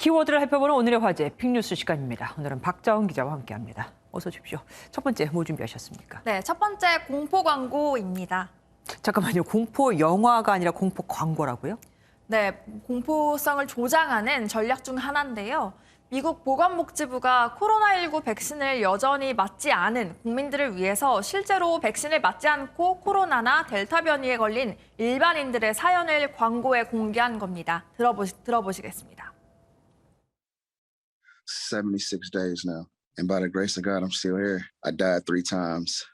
키워드를 살펴보는 오늘의 화제 빅뉴스 시간입니다. 오늘은 박자원 기자와 함께합니다. 어서 오십시오. 첫 번째 뭐 준비하셨습니까? 네, 첫 번째 공포 광고입니다. 잠깐만요. 공포 영화가 아니라 공포 광고라고요? 네, 공포성을 조장하는 전략 중 하나인데요. 미국 보건복지부가 코로나19 백신을 여전히 맞지 않은 국민들을 위해서 실제로 백신을 맞지 않고 코로나나 델타 변이에 걸린 일반인들의 사연을 광고에 공개한 겁니다. 들어보시겠습니다. 76 days now. And by the grace of God, I'm still here. I died 3 times.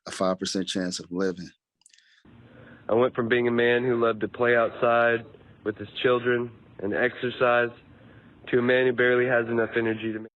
A 5% chance of living. I went from being a man who loved to play outside with his children and exercise to a man who barely has enough energy to make.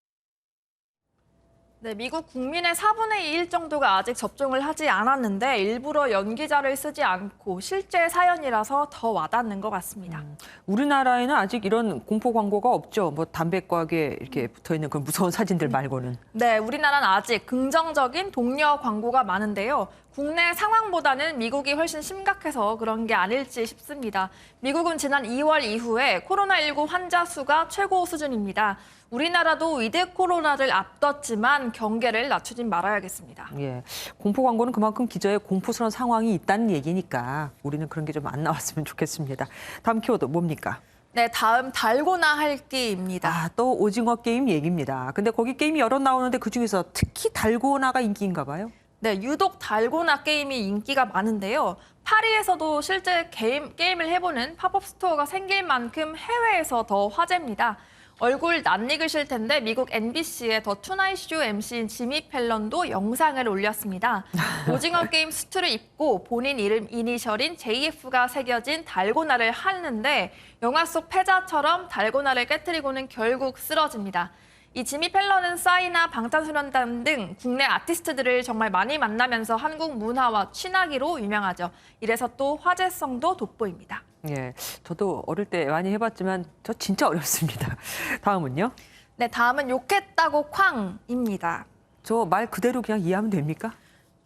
네, 미국 국민의 4분의 1 정도가 아직 접종을 하지 않았는데 일부러 연기자를 쓰지 않고 실제 사연이라서 더 와닿는 것 같습니다. 우리나라에는 아직 이런 공포 광고가 없죠. 뭐 담배과에 이렇게 붙어있는 그런 무서운 사진들 말고는. 네, 우리나라는 아직 긍정적인 독려 광고가 많은데요. 국내 상황보다는 미국이 훨씬 심각해서 그런 게 아닐지 싶습니다. 미국은 지난 2월 이후에 코로나19 환자 수가 최고 수준입니다. 우리나라도 위드 코로나를 앞뒀지만 경계를 낮추진 말아야겠습니다. 예, 공포 광고는 그만큼 기저에 공포스러운 상황이 있다는 얘기니까 우리는 그런 게 좀 안 나왔으면 좋겠습니다. 다음 키워드 뭡니까? 네, 다음 달고나 할기입니다. 아, 또 오징어 게임 얘기입니다. 근데 거기 게임이 여러 나오는데 그중에서 특히 달고나가 인기인가 봐요? 네, 유독 달고나 게임이 인기가 많은데요. 파리에서도 실제 게임을 해보는 팝업 스토어가 생길 만큼 해외에서 더 화제입니다. 얼굴 낯익으실 텐데 미국 NBC의 더 투나잇 쇼 MC인 지미 펠런도 영상을 올렸습니다. 오징어 게임 수트를 입고 본인 이름 이니셜인 JF가 새겨진 달고나를 하는데 영화 속 패자처럼 달고나를 깨뜨리고는 결국 쓰러집니다. 이 지미 펠런은 싸이나 방탄소년단 등 국내 아티스트들을 정말 많이 만나면서 한국 문화와 친하기로 유명하죠. 이래서 또 화제성도 돋보입니다. 예, 저도 어릴 때 많이 해봤지만 저 진짜 어렵습니다. 다음은요? 네, 다음은 욕했다고 쾅입니다. 저 말 그대로 그냥 이해하면 됩니까?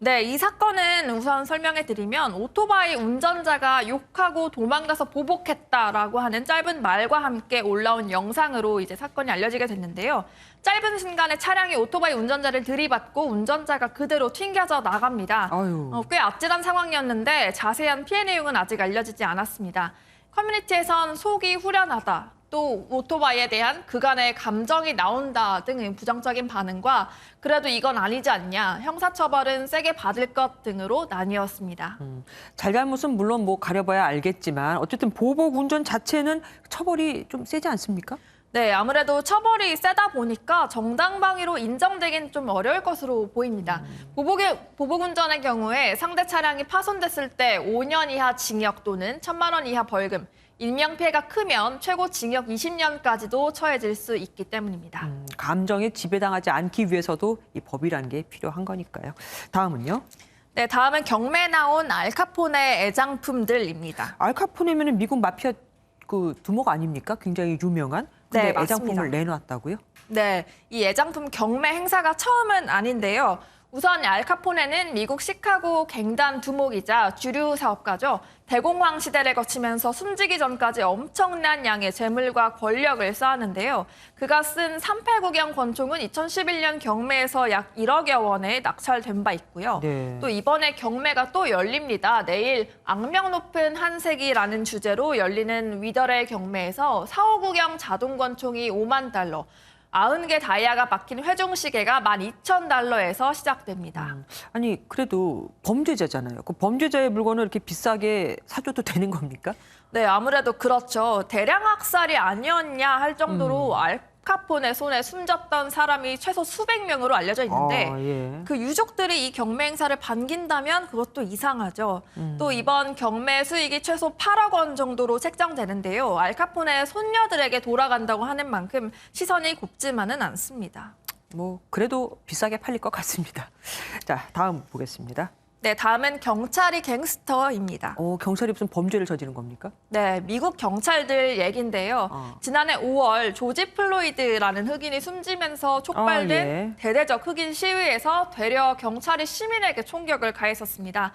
네, 이 사건은 우선 설명해 드리면 오토바이 운전자가 욕하고 도망가서 보복했다라고 하는 짧은 말과 함께 올라온 영상으로 이제 사건이 알려지게 됐는데요. 짧은 순간에 차량이 오토바이 운전자를 들이받고 운전자가 그대로 튕겨져 나갑니다. 꽤 아찔한 상황이었는데 자세한 피해 내용은 아직 알려지지 않았습니다. 커뮤니티에선 속이 후련하다. 또 오토바이에 대한 그간의 감정이 나온다 등의 부정적인 반응과 그래도 이건 아니지 않냐, 형사처벌은 세게 받을 것 등으로 나뉘었습니다. 잘잘못은 물론 뭐 가려봐야 알겠지만 어쨌든 보복 운전 자체는 처벌이 좀 세지 않습니까? 네, 아무래도 처벌이 세다 보니까 정당방위로 인정되긴 좀 어려울 것으로 보입니다. 보복 운전의 경우에 상대 차량이 파손됐을 때 5년 이하 징역 또는 1,000만 원 이하 벌금, 인명피해가 크면 최고 징역 20년까지도 처해질 수 있기 때문입니다. 감정에 지배당하지 않기 위해서도 이 법이라는 게 필요한 거니까요. 다음은요? 네, 다음은 경매에 나온 알카포네 애장품들입니다. 알카포네면은 미국 마피아 그 두목 아닙니까? 굉장히 유명한. 근데 네, 애장품을 내놓았다고요? 네, 이 애장품 경매 행사가 처음은 아닌데요. 우선 알카포네는 미국 시카고 갱단 두목이자 주류 사업가죠. 대공황 시대를 거치면서 숨지기 전까지 엄청난 양의 재물과 권력을 쌓았는데요. 그가 쓴 389경 권총은 2011년 경매에서 약 1억여 원에 낙찰된 바 있고요. 네. 또 이번에 경매가 또 열립니다. 내일 악명 높은 한세기라는 주제로 열리는 위더렐 경매에서 459경 자동 권총이 5만 달러, 90개 다이아가 박힌 회종시계가 12,000달러에서 시작됩니다. 아니 그래도 범죄자잖아요. 그 범죄자의 물건을 이렇게 비싸게 사줘도 되는 겁니까? 네, 아무래도 그렇죠. 대량 학살이 아니었냐 할 정도로 알카포네 손에 숨졌던 사람이 최소 수백 명으로 알려져 있는데 예. 그 유족들이 이 경매 행사를 반긴다면 그것도 이상하죠. 또 이번 경매 수익이 최소 8억 원 정도로 책정되는데요. 알카포네 손녀들에게 돌아간다고 하는 만큼 시선이 곱지만은 않습니다. 뭐 그래도 비싸게 팔릴 것 같습니다. 자, 다음 보겠습니다. 네, 다음은 경찰이 갱스터입니다. 경찰이 무슨 범죄를 저지른 겁니까? 네, 미국 경찰들 얘긴데요. 지난해 5월 조지 플로이드라는 흑인이 숨지면서 촉발된 대대적 흑인 시위에서 되려 경찰이 시민에게 총격을 가했었습니다.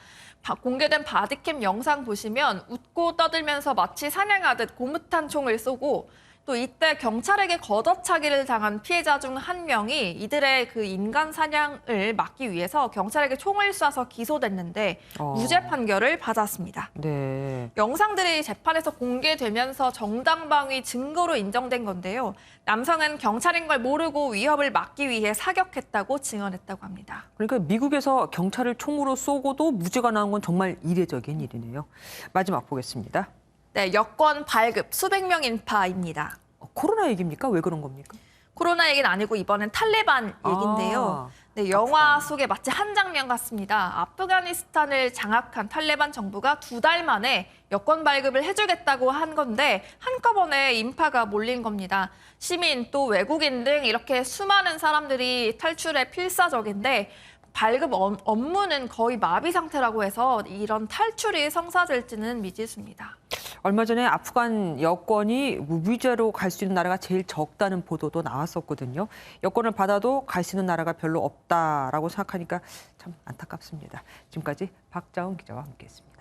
공개된 바디캠 영상 보시면 웃고 떠들면서 마치 사냥하듯 고무탄 총을 쏘고 또 이때 경찰에게 걷어차기를 당한 피해자 중 한 명이 이들의 그 인간 사냥을 막기 위해서 경찰에게 총을 쏴서 기소됐는데 무죄 판결을 받았습니다. 네. 영상들이 재판에서 공개되면서 정당방위 증거로 인정된 건데요. 남성은 경찰인 걸 모르고 위협을 막기 위해 사격했다고 증언했다고 합니다. 그러니까 미국에서 경찰을 총으로 쏘고도 무죄가 나온 건 정말 이례적인 일이네요. 마지막 보겠습니다. 네, 여권 발급 수백 명 인파입니다. 코로나 얘기입니까? 왜 그런 겁니까? 코로나 얘기는 아니고 이번엔 탈레반 얘긴데요. 네, 영화 속에 마치 한 장면 같습니다. 아프가니스탄을 장악한 탈레반 정부가 2달 만에 여권 발급을 해주겠다고 한 건데 한꺼번에 인파가 몰린 겁니다. 시민 또 외국인 등 이렇게 수많은 사람들이 탈출에 필사적인데 발급 업무는 거의 마비 상태라고 해서 이런 탈출이 성사될지는 미지수입니다. 얼마 전에 아프간 여권이 무비자로 갈 수 있는 나라가 제일 적다는 보도도 나왔었거든요. 여권을 받아도 갈 수 있는 나라가 별로 없다라고 생각하니까 참 안타깝습니다. 지금까지 박자훈 기자와 함께했습니다.